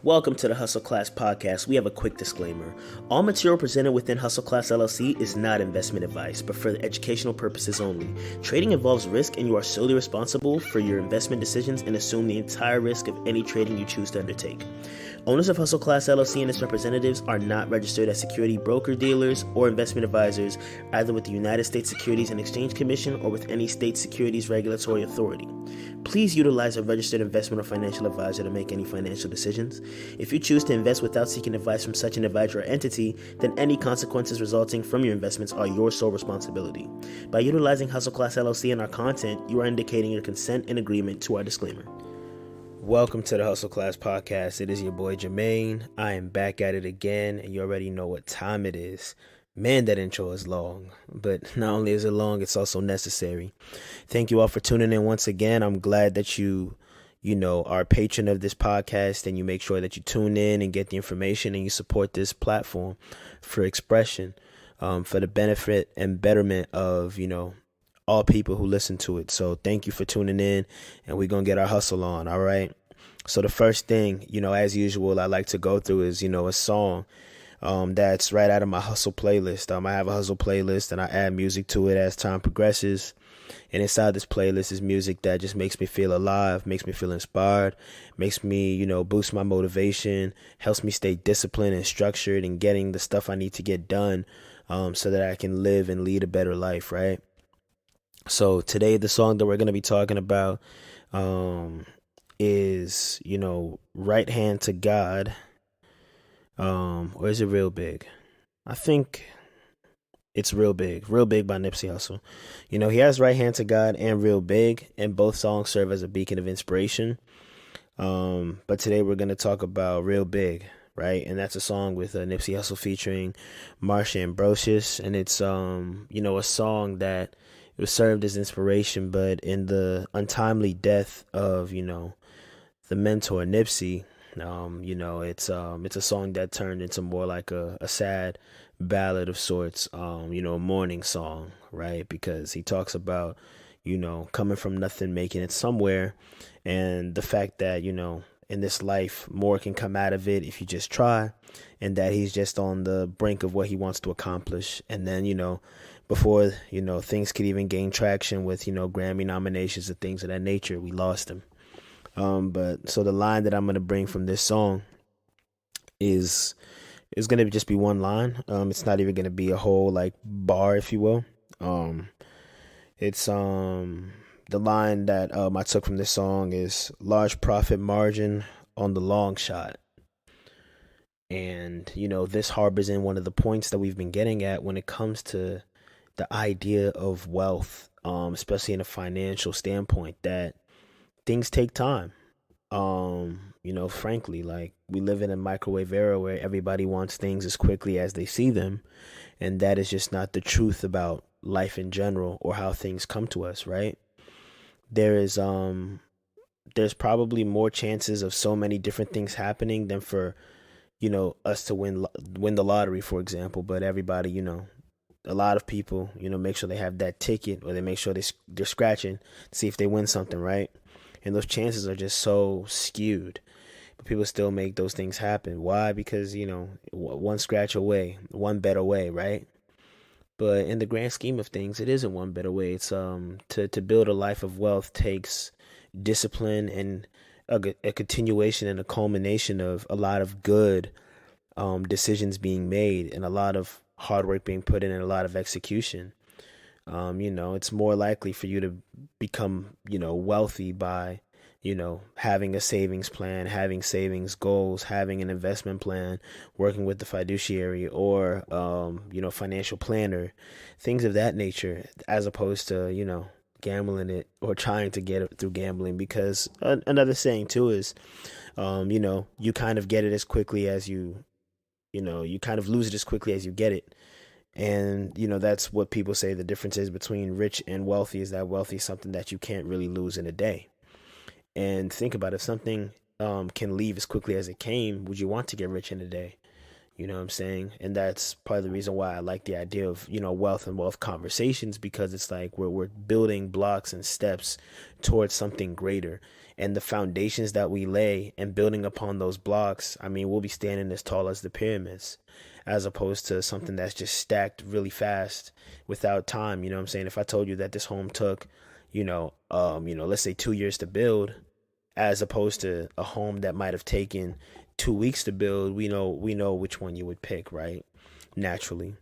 Welcome to the Hustle Class Podcast. We have a quick disclaimer. All material presented within Hustle Class LLC is not investment advice, but for educational purposes only. Trading involves risk, and you are solely responsible for your investment decisions and assume the entire risk of any trading you choose to undertake. Owners of Hustle Class LLC and its representatives are not registered as security broker dealers or investment advisors, either with the United States Securities and Exchange Commission or with any state securities regulatory authority. Please utilize a registered investment or financial advisor to make any financial decisions. If you choose to invest without seeking advice from such an advisor or entity, then any consequences resulting from your investments are your sole responsibility. By utilizing Hustle Class LLC in our content, you are indicating your consent and agreement to our disclaimer. Welcome to the Hustle Class Podcast. It is your boy Jermaine. I am back at it again, and you already know what time it is. Man, that intro is long, but not only is it long, it's also necessary. Thank you all for tuning in once again. I'm glad that you are a patron of this podcast and you make sure that you tune in and get the information and you support this platform for expression, for the benefit and betterment of, all people who listen to it. So thank you for tuning in, and we're going to get our hustle on. All right. So the first thing, as usual, I like to go through is, a song that's right out of my hustle playlist. I have a hustle playlist and I add music to it as time progresses. And inside this playlist is music that just makes me feel alive, makes me feel inspired, makes me, boost my motivation, helps me stay disciplined and structured and getting the stuff I need to get done so that I can live and lead a better life, right? So today, the song that we're going to be talking about is, Right Hand to God. Or is it Real Big? I think it's Real Big by Nipsey Hussle. He has Right Hand to God and Real Big, and both songs serve as a beacon of inspiration. But today we're going to talk about Real Big, right? And that's a song with Nipsey Hussle featuring Marsha Ambrosius, and it's a song that it was served as inspiration, but in the untimely death of the mentor Nipsey, it's a song that turned into more like a sad ballad of sorts, a mourning song, right? Because he talks about, coming from nothing, making it somewhere, and the fact that, in this life, more can come out of it if you just try, and that he's just on the brink of what he wants to accomplish. And then, before, things could even gain traction with, Grammy nominations and things of that nature, we lost him. But so the line that I'm going to bring from this song is going to just be one line. It's not even going to be a whole like bar, if you will. It's the line that I took from this song is large profit margin on the long shot. And, this harbors in one of the points that we've been getting at when it comes to the idea of wealth, especially in a financial standpoint, that things take time. Frankly, like we live in a microwave era where everybody wants things as quickly as they see them. And that is just not the truth about life in general or how things come to us, right? There's probably more chances of so many different things happening than for, us to win the lottery, for example. But everybody, a lot of people, make sure they have that ticket, or they make sure they're scratching to see if they win something, right? And those chances are just so skewed. But people still make those things happen. Why? Because, one scratch away, one bet away, right? But in the grand scheme of things, it isn't one bet away. It's to build a life of wealth takes discipline and a continuation and a culmination of a lot of good decisions being made and a lot of hard work being put in and a lot of execution. It's more likely for you to become, wealthy by, having a savings plan, having savings goals, having an investment plan, working with the fiduciary or, financial planner, things of that nature, as opposed to, gambling it or trying to get it through gambling. Because another saying too is, you kind of get it as quickly as you kind of lose it as quickly as you get it. And, that's what people say the difference is between rich and wealthy, is that wealthy is something that you can't really lose in a day. And think about it, if something can leave as quickly as it came, would you want to get rich in a day? You know what I'm saying? And that's part of the reason why I like the idea of, wealth and wealth conversations, because it's like we're building blocks and steps towards something greater. and the foundations that we lay and building upon those blocks, I mean, we'll be standing as tall as the pyramids, as opposed to something that's just stacked really fast without time. You know what I'm saying? If I told you that this home took, let's say 2 years to build, as opposed to a home that might have taken 2 weeks to build, we know which one you would pick, right? Naturally,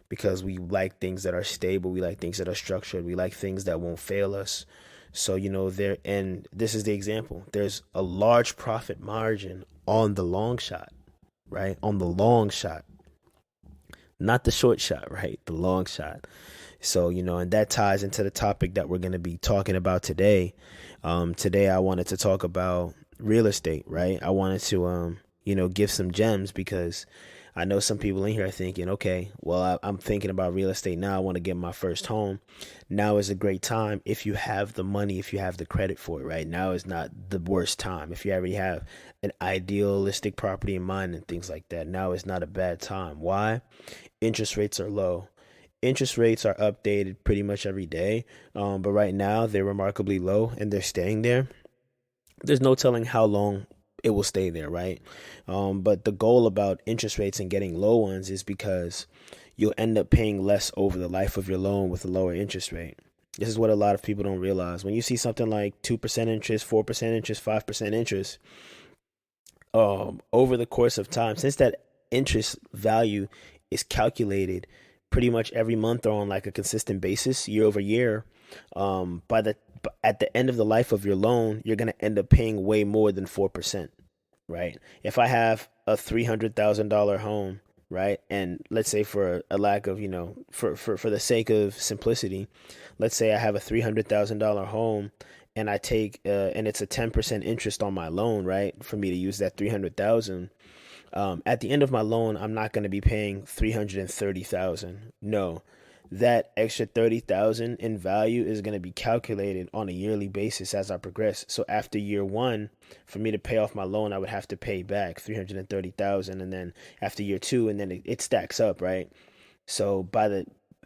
because we like things that are stable, we like things that are structured, we like things that won't fail us. So, and this is the example. There's a large profit margin on the long shot, right? On the long shot, not the short shot, right? The long shot. So, and that ties into the topic that we're going to be talking about today. Today, I wanted to talk about real estate, right? I wanted to, give some gems, because I know some people in here are thinking, okay, well, I'm thinking about real estate now. I want to get my first home. Now is a great time if you have the money, if you have the credit for it, right? Now is not the worst time. If you already have an idealistic property in mind and things like that, now is not a bad time. Why? Interest rates are low. Interest rates are updated pretty much every day, but right now they're remarkably low and they're staying there. There's no telling how long it will stay there, right? But the goal about interest rates and getting low ones is because you'll end up paying less over the life of your loan with a lower interest rate. This is what a lot of people don't realize. When you see something like 2% interest, 4% interest, 5% interest, over the course of time, since that interest value is calculated pretty much every month or on like a consistent basis, year over year, at the end of the life of your loan, you're going to end up paying way more than 4%, right? If I have a $300,000 home, right, and let's say for a lack of, for the sake of simplicity, let's say I have a $300,000 home and I take, and it's a 10% interest on my loan, right, for me to use that 300,000. At the end of my loan, I'm not going to be paying 330,000. No, that extra 30,000 in value is going to be calculated on a yearly basis as I progress. So after year one, for me to pay off my loan, I would have to pay back 330,000, and then after year two, and then it stacks up, right? So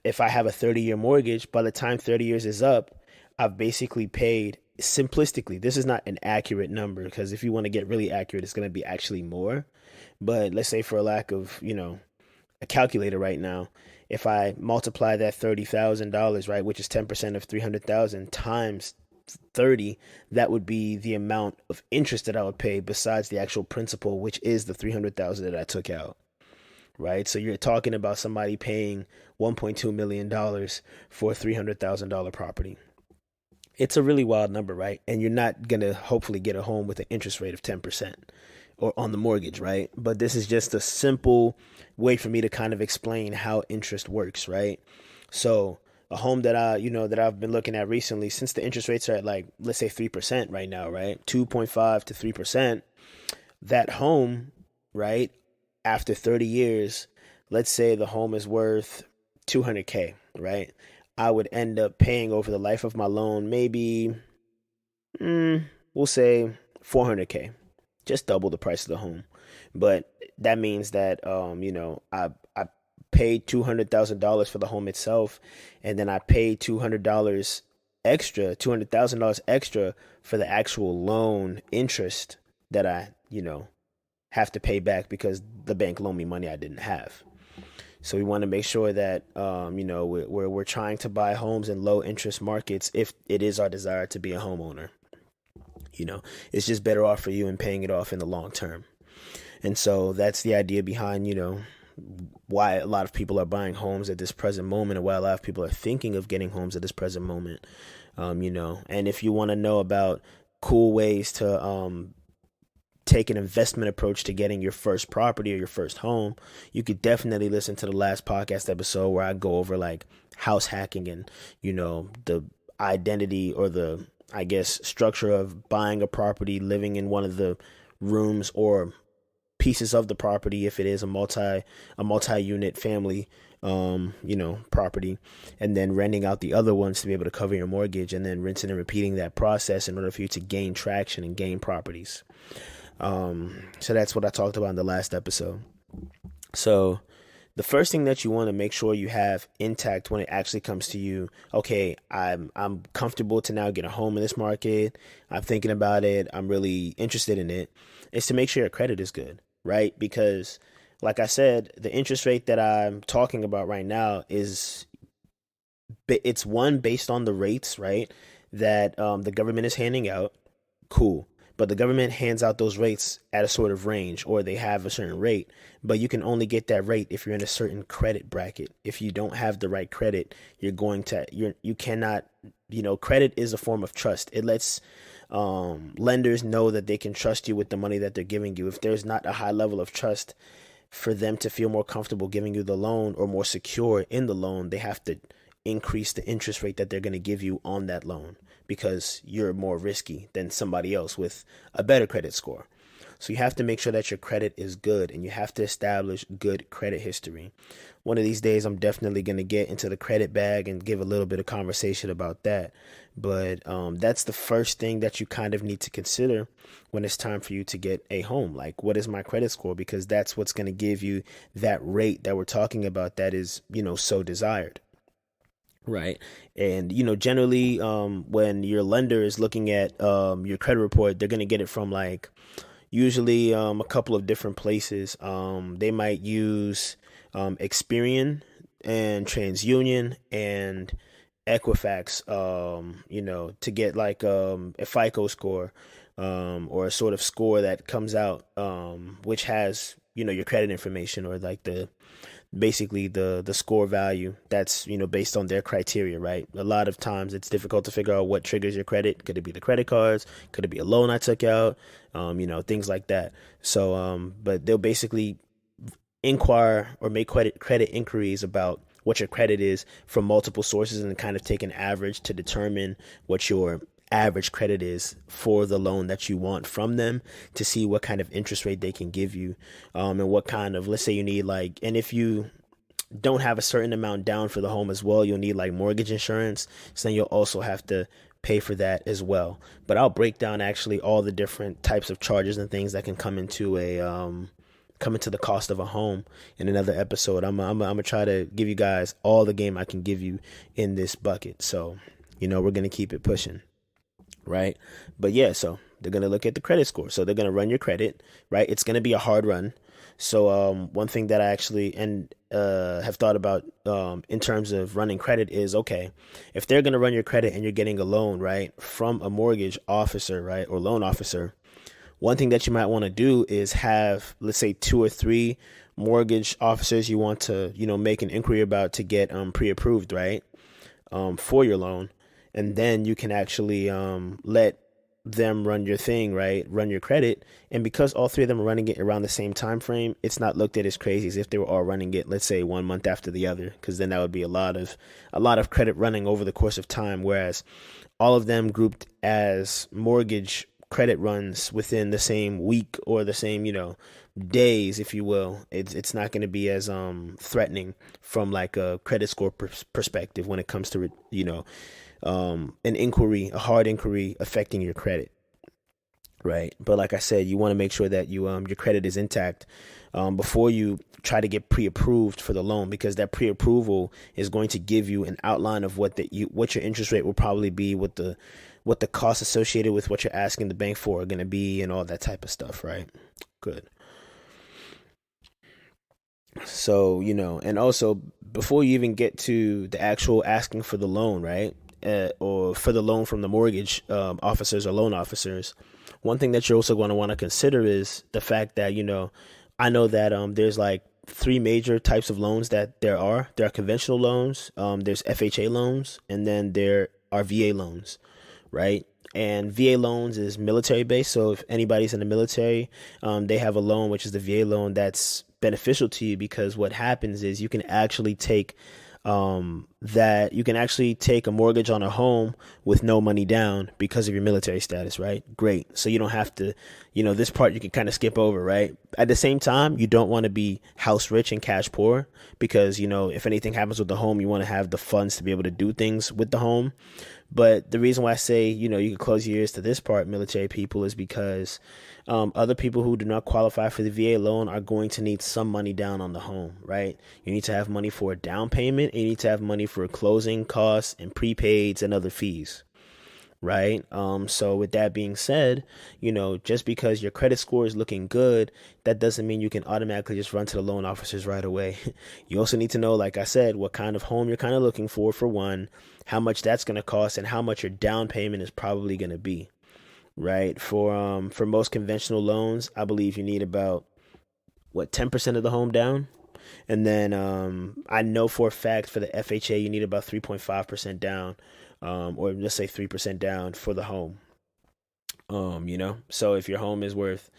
if I have a 30-year mortgage, by the time 30 years is up, I've basically paid, simplistically, this is not an accurate number, because if you want to get really accurate, it's going to be actually more. But let's say, for a lack of, a calculator right now, if I multiply that $30,000, right, which is 10% of 300,000 times 30, that would be the amount of interest that I would pay besides the actual principal, which is the 300,000 that I took out, right? So you're talking about somebody paying $1.2 million for a $300,000 property. It's a really wild number, right? And you're not going to hopefully get a home with an interest rate of 10% or on the mortgage, right? But this is just a simple way for me to kind of explain how interest works, right? So a home that that I've been looking at recently, since the interest rates are at, like, let's say 3% right now, right? 2.5 to 3%, that home, right, after 30 years, let's say the home is worth $200K, right? I would end up paying over the life of my loan, maybe, we'll say $400K, just double the price of the home. But that means that, I paid $200,000 for the home itself, and then I paid $200,000 extra for the actual loan interest that I, have to pay back because the bank loaned me money I didn't have. So we want to make sure that, we're trying to buy homes in low interest markets if it is our desire to be a homeowner. It's just better off for you in paying it off in the long term. And so that's the idea behind, why a lot of people are buying homes at this present moment, and why a lot of people are thinking of getting homes at this present moment. And if you want to know about cool ways to take an investment approach to getting your first property or your first home, you could definitely listen to the last podcast episode where I go over like house hacking and, the identity or the, I guess, structure of buying a property, living in one of the rooms or pieces of the property if it is a multi-unit family property, and then renting out the other ones to be able to cover your mortgage, and then rinsing and repeating that process in order for you to gain traction and gain properties. So that's what I talked about in the last episode. So the first thing that you want to make sure you have intact when it actually comes to you, okay, I'm comfortable to now get a home in this market. I'm thinking about it. I'm really interested in it. Is to make sure your credit is good, right? Because like I said, the interest rate that I'm talking about right now is it's one based on the rates, right? That the government is handing out. Cool. But the government hands out those rates at a sort of range, or they have a certain rate, but you can only get that rate if you're in a certain credit bracket. If you don't have the right credit, you cannot, credit is a form of trust. It lets lenders know that they can trust you with the money that they're giving you. If there's not a high level of trust for them to feel more comfortable giving you the loan or more secure in the loan, they have to increase the interest rate that they're going to give you on that loan, because you're more risky than somebody else with a better credit score. So you have to make sure that your credit is good, and you have to establish good credit history. One of these days, I'm definitely going to get into the credit bag and give a little bit of conversation about that. But that's the first thing that you kind of need to consider when it's time for you to get a home. Like, what is my credit score? Because that's what's going to give you that rate that we're talking about that is, so desired. Right. And, generally, when your lender is looking at your credit report, they're going to get it from usually a couple of different places. They might use Experian and TransUnion and Equifax, to get a FICO score or a sort of score that comes out, which has, your credit information, or basically the score value that's based on their criteria, right? A lot of times it's difficult to figure out what triggers your credit. Could it be the credit cards? Could it be a loan I took out? Things like that. So but they'll basically inquire or make credit inquiries about what your credit is from multiple sources, and kind of take an average to determine what your average credit is for the loan that you want from them, to see what kind of interest rate they can give you, and what kind of, let's say you need and if you don't have a certain amount down for the home as well, you'll need mortgage insurance. So then you'll also have to pay for that as well. But I'll break down actually all the different types of charges and things that can come into the cost of a home in another episode. I'm gonna try to give you guys all the game I can give you in this bucket. So, we're gonna keep it pushing. Right. But yeah, so they're going to look at the credit score. So they're going to run your credit, right? It's going to be a hard run. So one thing that I actually have thought about in terms of running credit is, okay, if they're going to run your credit and you're getting a loan, right, from a mortgage officer, right, or loan officer, one thing that you might want to do is have, let's say, 2 or 3 mortgage officers you want to, make an inquiry about to get pre-approved, right, for your loan. And then you can actually let them run your thing, right? Run your credit. And because all 3 of them are running it around the same time frame, it's not looked at as crazy as if they were all running it, let's say, 1 month after the other, because then that would be a lot of credit running over the course of time. Whereas all of them grouped as mortgage credit runs within the same week or the same, days, if you will, it's not going to be as threatening from a credit score perspective when it comes to, a hard inquiry affecting your credit, right? But like I said, you want to make sure that your credit is intact before you try to get pre-approved for the loan, because that pre-approval is going to give you an outline of what your interest rate will probably be, what the costs associated with what you're asking the bank for are going to be, and all that type of stuff, right? Good. So, and also before you even get to the actual asking for the loan, right? Or for the loan from the mortgage officers or loan officers, one thing that you're also going to want to consider is the fact that, I know that there's 3 major types of loans that there are. There are conventional loans, there's FHA loans, and then there are VA loans, right? And VA loans is military based. So if anybody's in the military, they have a loan, which is the VA loan, that's beneficial to you, because what happens is you can actually take a mortgage on a home with no money down because of your military status, right? Great. So you don't have to, this part you can kind of skip over, right? At the same time, you don't want to be house rich and cash poor, because, if anything happens with the home, you want to have the funds to be able to do things with the home. But the reason why I say, you can close your ears to this part, military people, is because other people who do not qualify for the VA loan are going to need some money down on the home, right? You need to have money for a down payment, and you need to have money for closing costs and prepaids and other fees. Right. So with that being said, just because your credit score is looking good, that doesn't mean you can automatically just run to the loan officers right away. You also need to know, like I said, what kind of home you're kind of looking for one, how much that's going to cost, and how much your down payment is probably going to be. Right. For most conventional loans, I believe you need about 10% of the home down. And then I know for a fact for the FHA, you need about 3.5% down, or let's say 3% down for the home. So if your home is worth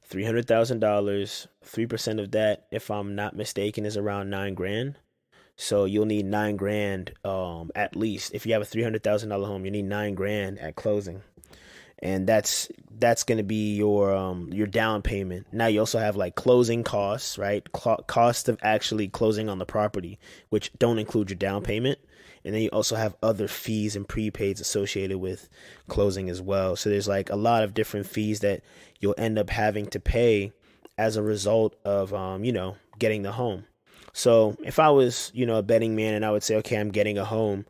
$300,000, 3% of that, if I'm not mistaken, is around 9 grand. So you'll need 9 grand at least. If you have a $300,000 home, you need 9 grand at closing, and that's going to be your down payment. Now you also have like closing costs, right? Cost of actually closing on the property, which don't include your down payment. And then you also have other fees and prepaids associated with closing as well. So there's like a lot of different fees that you'll end up having to pay as a result of getting the home. So if I was, a betting man, and I would say, okay, I'm getting a home,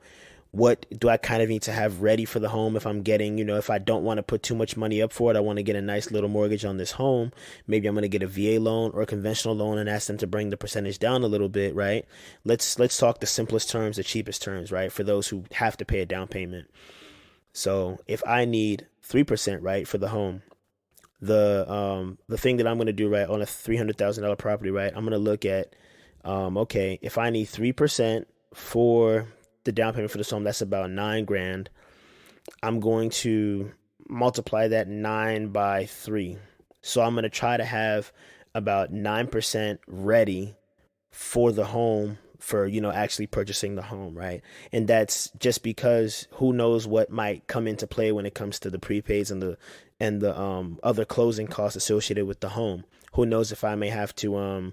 what do I kind of need to have ready for the home if I'm getting, if I don't want to put too much money up for it, I want to get a nice little mortgage on this home. Maybe I'm going to get a VA loan or a conventional loan and ask them to bring the percentage down a little bit, right? Let's talk the simplest terms, the cheapest terms, right? For those who have to pay a down payment. So if I need 3%, right, for the home, the thing that I'm going to do, right, on a $300,000 property, right, I'm going to look at, okay, if I need 3% for the down payment for this home, that's about 9 grand. I'm going to multiply that 9 by 3. So I'm going to try to have about 9% ready for the home, for, actually purchasing the home, right? And that's just because who knows what might come into play when it comes to the prepaids and the other closing costs associated with the home. Who knows if I may have to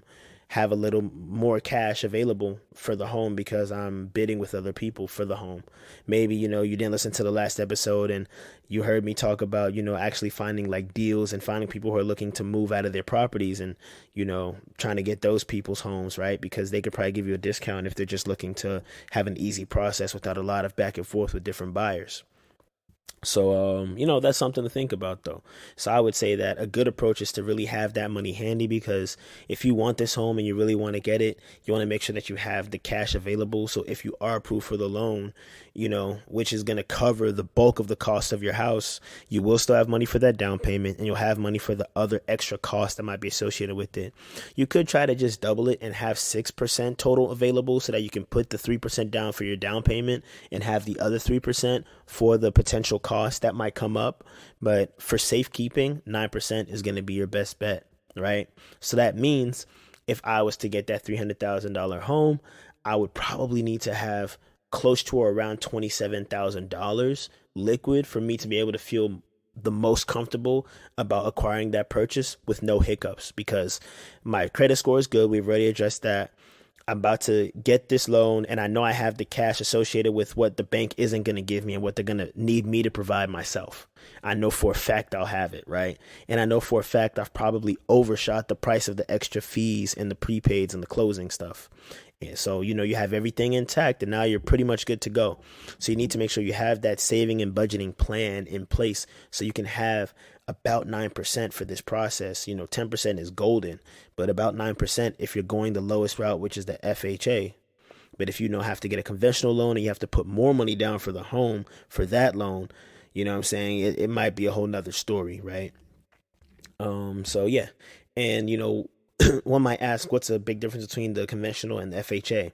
have a little more cash available for the home because I'm bidding with other people for the home. Maybe, you didn't listen to the last episode and you heard me talk about, actually finding like deals and finding people who are looking to move out of their properties and, trying to get those people's homes, right? Because they could probably give you a discount if they're just looking to have an easy process without a lot of back and forth with different buyers. So, that's something to think about though. So I would say that a good approach is to really have that money handy, because if you want this home and you really want to get it, you want to make sure that you have the cash available. So if you are approved for the loan, which is going to cover the bulk of the cost of your house, you will still have money for that down payment and you'll have money for the other extra costs that might be associated with it. You could try to just double it and have 6% total available so that you can put the 3% down for your down payment and have the other 3% for the potential cost that might come up. But for safekeeping, 9% is going to be your best bet, right? So that means if I was to get that $300,000 home, I would probably need to have close to or around $27,000 liquid for me to be able to feel the most comfortable about acquiring that purchase with no hiccups, because my credit score is good. We've already addressed that. I'm about to get this loan and I know I have the cash associated with what the bank isn't going to give me and what they're going to need me to provide myself. I know for a fact I'll have it, right? And I know for a fact I've probably overshot the price of the extra fees and the prepaids and the closing stuff. And so, you have everything intact and now you're pretty much good to go. So you need to make sure you have that saving and budgeting plan in place so you can have about 9% for this process. 10% is golden, but about 9% if you're going the lowest route, which is the FHA. But if you have to get a conventional loan and you have to put more money down for the home for that loan, what I'm saying? It might be a whole nother story, right? So yeah. And, one might ask, what's the big difference between the conventional and the FHA?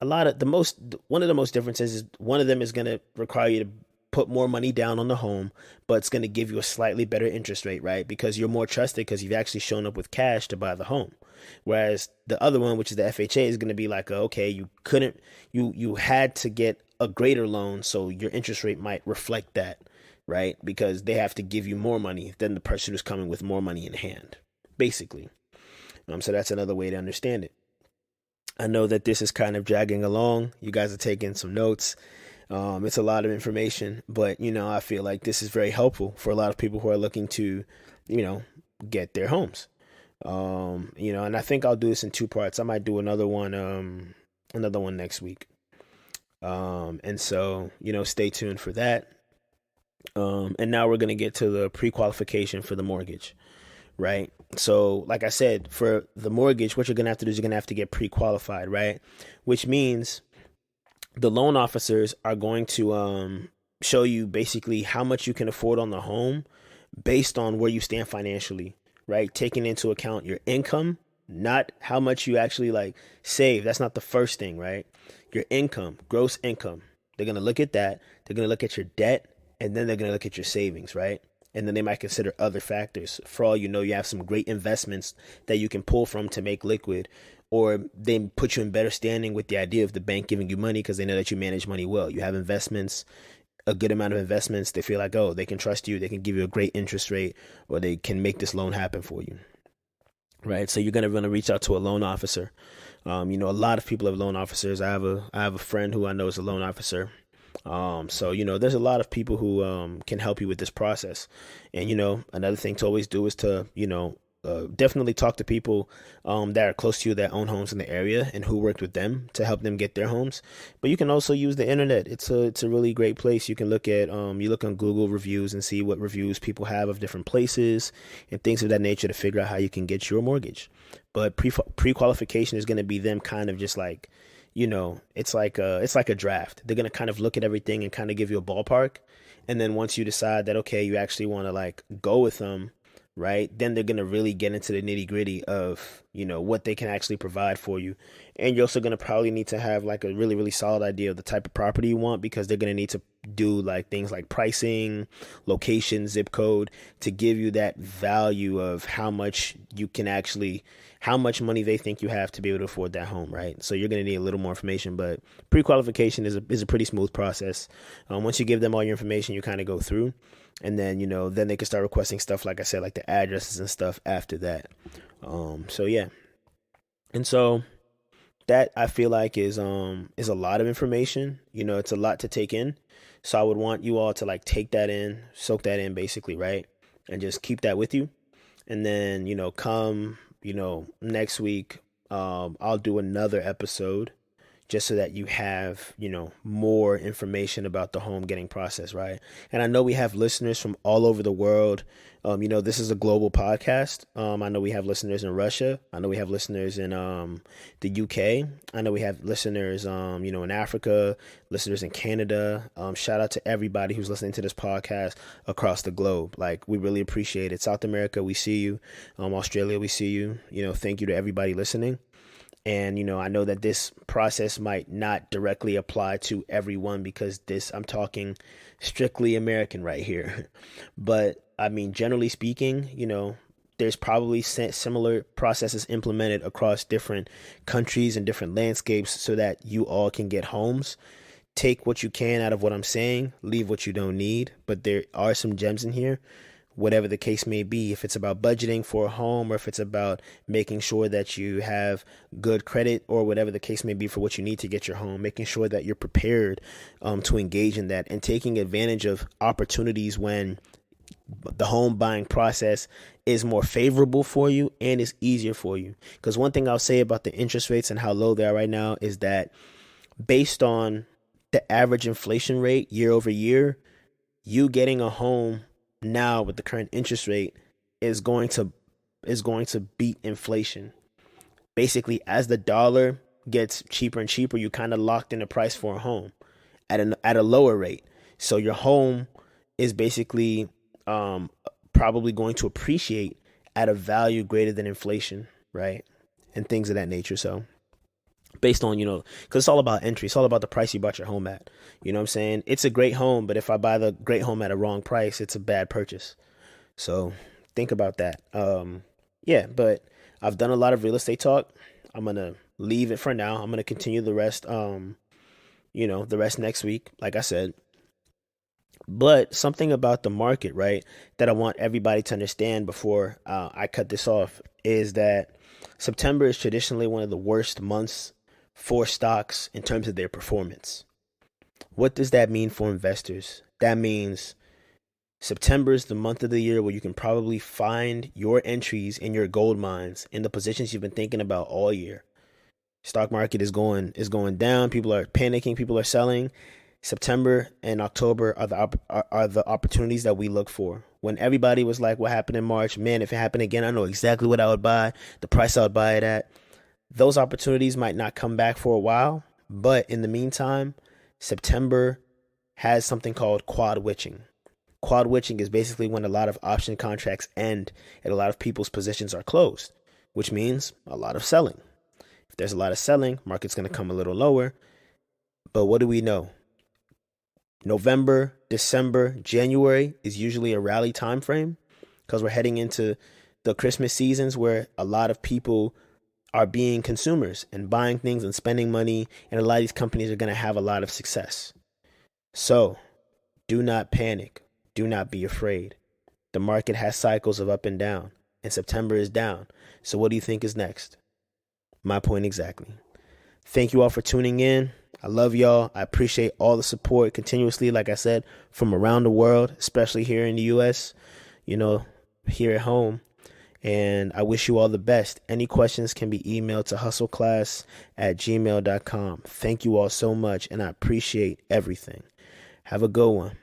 One of the most differences is one of them is going to require you to put more money down on the home, but it's going to give you a slightly better interest rate, right? Because you're more trusted because you've actually shown up with cash to buy the home. Whereas the other one, which is the FHA, is going to be like, okay, you had to get a greater loan, so your interest rate might reflect that, right? Because they have to give you more money than the person who's coming with more money in hand, basically. So that's another way to understand it. I know that this is kind of dragging along. You guys are taking some notes. It's a lot of information, but I feel like this is very helpful for a lot of people who are looking to, you know, get their homes. And I think I'll do this in two parts. I might do another one next week. And so, stay tuned for that. And now we're gonna get to the pre-qualification for the mortgage, right? So, like I said, for the mortgage, what you're gonna have to do is you're gonna have to get pre-qualified, right? Which means the loan officers are going to show you basically how much you can afford on the home based on where you stand financially, right? Taking into account your income, not how much you actually like save. That's not the first thing, right? Your income, gross income. They're going to look at that. They're going to look at your debt, and then they're going to look at your savings, right? And then they might consider other factors. For all you know, you have some great investments that you can pull from to make liquid, or they put you in better standing with the idea of the bank giving you money because they know that you manage money well. You have investments, a good amount of investments. They feel like, oh, they can trust you. They can give you a great interest rate, or they can make this loan happen for you, right? So you're going to want to reach out to a loan officer. A lot of people have loan officers. I have a friend who I know is a loan officer. So there's a lot of people who can help you with this process. And another thing to always do is to definitely talk to people that are close to you that own homes in the area and who worked with them to help them get their homes. But you can also use the internet. It's a really great place. You can look at you look on Google reviews and see what reviews people have of different places and things of that nature to figure out how you can get your mortgage. But pre-qualification is going to be them kind of just like, it's like a draft. They're going to kind of look at everything and kind of give you a ballpark. And then once you decide that, okay, you actually want to like go with them, right? Then they're going to really get into the nitty gritty of, what they can actually provide for you. And you're also going to probably need to have like a really, really solid idea of the type of property you want, because they're going to need to do like things like pricing, location, zip code to give you that value of how much money they think you have to be able to afford that home, right? So you're going to need a little more information, but pre-qualification is a pretty smooth process. Once you give them all your information, you kind of go through. And then, then they can start requesting stuff, like I said, like the addresses and stuff after that. So yeah. And so that I feel like is a lot of information. It's a lot to take in. So I would want you all to like take that in, soak that in basically, right? And just keep that with you. And then, come, next week, I'll do another episode just so that you have, more information about the home getting process, right? And I know we have listeners from all over the world. This is a global podcast. I know we have listeners in Russia. I know we have listeners in the UK. I know we have listeners, in Africa, listeners in Canada. Shout out to everybody who's listening to this podcast across the globe. Like, we really appreciate it. South America, we see you. Australia, we see you. Thank you to everybody listening. And, I know that this process might not directly apply to everyone because I'm talking strictly American right here. But I mean, generally speaking, there's probably similar processes implemented across different countries and different landscapes so that you all can get homes. Take what you can out of what I'm saying, leave what you don't need. But there are some gems in here. Whatever the case may be, if it's about budgeting for a home or if it's about making sure that you have good credit or whatever the case may be for what you need to get your home, making sure that you're prepared to engage in that and taking advantage of opportunities when the home buying process is more favorable for you and is easier for you. Because one thing I'll say about the interest rates and how low they are right now is that based on the average inflation rate year over year, you getting a home now with the current interest rate is going to beat inflation. Basically, as the dollar gets cheaper and cheaper, you kind of locked in the price for a home at a lower rate. So your home is basically probably going to appreciate at a value greater than inflation, right? And things of that nature. So based on, because it's all about entry. It's all about the price you bought your home at. You know what I'm saying? It's a great home, but if I buy the great home at a wrong price, it's a bad purchase. So think about that. Yeah, but I've done a lot of real estate talk. I'm going to leave it for now. I'm going to continue the rest, the rest next week, like I said. But something about the market, right, that I want everybody to understand before I cut this off is that September is traditionally one of the worst months for stocks in terms of their performance. What does that mean for investors? That means September is the month of the year where you can probably find your entries in your gold mines in the positions you've been thinking about all year. Stock market is going down. People are panicking. People are selling. September and October are the opportunities that we look for. When everybody was like, "What happened in March?" Man, if it happened again, I know exactly what I would buy, the price I would buy it at. Those opportunities might not come back for a while, but in the meantime, September has something called quad witching. Quad witching is basically when a lot of option contracts end and a lot of people's positions are closed, which means a lot of selling. If there's a lot of selling, market's going to come a little lower. But what do we know? November, December, January is usually a rally time frame because we're heading into the Christmas seasons where a lot of people are being consumers and buying things and spending money, and a lot of these companies are going to have a lot of success. So do not panic. Do not be afraid. The market has cycles of up and down, and September is down. So what do you think is next? My point exactly. Thank you all for tuning in. I love y'all. I appreciate all the support continuously, like I said, from around the world, especially here in the U.S., here at home. And I wish you all the best. Any questions can be emailed to hustleclass@gmail.com. Thank you all so much, and I appreciate everything. Have a good one.